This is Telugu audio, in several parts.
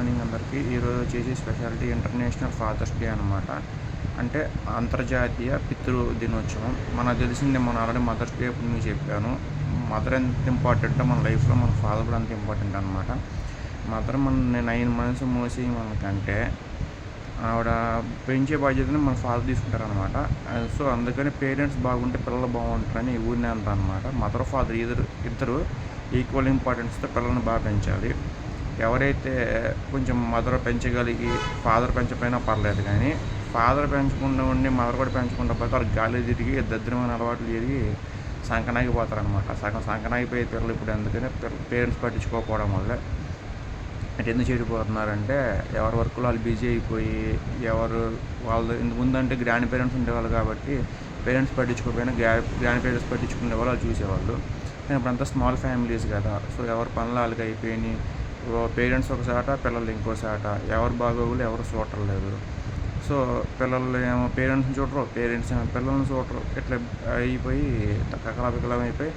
మార్నింగ్ అందరికీ. ఈరోజు వచ్చేసి స్పెషాలిటీ ఇంటర్నేషనల్ ఫాదర్స్ డే అనమాట. అంటే అంతర్జాతీయ పితృ దినోత్సవం. మనకు తెలిసిందే, మనం ఆల్రెడీ మదర్స్ డే అప్పుడు మీకు చెప్పాను. మదర్ ఎంత ఇంపార్టెంటో మన లైఫ్లో మన ఫాదర్ కూడా అంత ఇంపార్టెంట్ అనమాట. మదర్ మన 9 మంత్స్ మోసి మనకంటే ఆవిడ పెంచే బాధ్యతని మన ఫాదర్ తీసుకుంటారనమాట. సో అందుకని పేరెంట్స్ బాగుంటే పిల్లలు బాగుంటారని ఊరినే అంటారు అనమాట. మదర్ ఫాదర్ ఇద్దరు ఈక్వల్ ఇంపార్టెన్స్తో పిల్లల్ని బాగా పెంచాలి. ఎవరైతే కొంచెం మదర్ పెంచగలిగి ఫాదర్ పెంచకపోయినా పర్లేదు, కానీ ఫాదర్ పెంచకుండా ఉండి మదర్ కూడా పెంచకుండా పోతే వాళ్ళకి గాలి తిరిగి దరిద్రమైన అలవాట్లు తిరిగి సంకనాగిపోతారనమాట. సగం సంకనాగిపోయే పిల్లలు ఇప్పుడు ఎందుకని పేరెంట్స్ పట్టించుకోకపోవడం వల్ల. అంటే ఎందుకు చెడిపోతున్నారంటే ఎవరి వర్క్లో వాళ్ళు బిజీ అయిపోయి, ఎవరు వాళ్ళు ఇంత ముందంటే గ్రాండ్ పేరెంట్స్ ఉండేవాళ్ళు కాబట్టి పేరెంట్స్ పట్టించుకోకపోయినా గ్రాండ్ పేరెంట్స్ పట్టించుకునే వాళ్ళు చూసేవాళ్ళు. కానీ ఇప్పుడంతా స్మాల్ ఫ్యామిలీస్ కదా. సో ఎవరి పనులు వాళ్ళకి అయిపోయినాయి. పేరెంట్స్ ఒకసాట, పిల్లలు ఇంకోసాట. ఎవరు బాగోగులు ఎవరు చూడలేదు. సో పిల్లలు ఏమో పేరెంట్స్ని చూడరు, పేరెంట్స్ ఏమో పిల్లల్ని చూడరు. ఇట్లా అయిపోయి కకలాపికలం అయిపోయి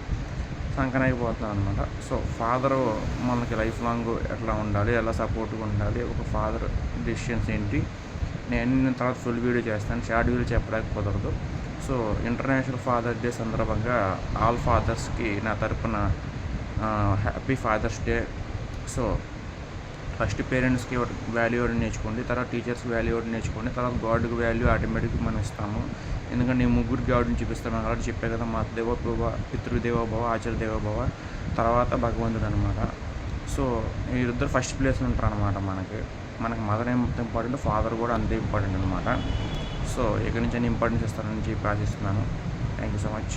సంకనాగిపోతున్నాం అనమాట. సో ఫాదరు మనకి లైఫ్ లాంగ్ ఎట్లా ఉండాలి, ఎలా సపోర్ట్గా ఉండాలి, ఒక ఫాదర్ డెసిషన్స్ ఏంటి, నేను తర్వాత ఫుల్ వీడియో చేస్తాను. షార్ట్ వీడియో చెప్పడానికి కుదరదు. సో ఇంటర్నేషనల్ ఫాదర్స్ డే సందర్భంగా ఆల్ ఫాదర్స్కి నా తరపున happy father's day. So first పేరెంట్స్కి వాల్యూ ఇవ్వడం నేర్చుకోండి, తర్వాత టీచర్స్కి వాల్యూ ఇవ్వడం నేర్చుకోండి, తర్వాత గాడ్కి వాల్యూ ఆటోమేటిక్గా మనం ఇస్తాము. ఎందుకంటే నేను ముగ్గురు గాడ్ని చూపిస్తాను. అలాంటి చెప్పే కదా, మాతృదేవోభవ, పితృదేవోభవ, ఆచార్యదేవోభవ, తర్వాత భగవంతుడు అనమాట. సో వీరిద్దరు ఫస్ట్ ప్లేస్లో ఉంటారు అనమాట. మనకి మదర్ ఎంత ఇంపార్టెంట్, ఫాదర్ కూడా అంతే ఇంపార్టెంట్ అనమాట. సో ఇక్కడి నుంచి అన్ని ఇంపార్టెన్స్ ఇస్తానని చెప్పి ఆశిస్తున్నాను. Thank you so much.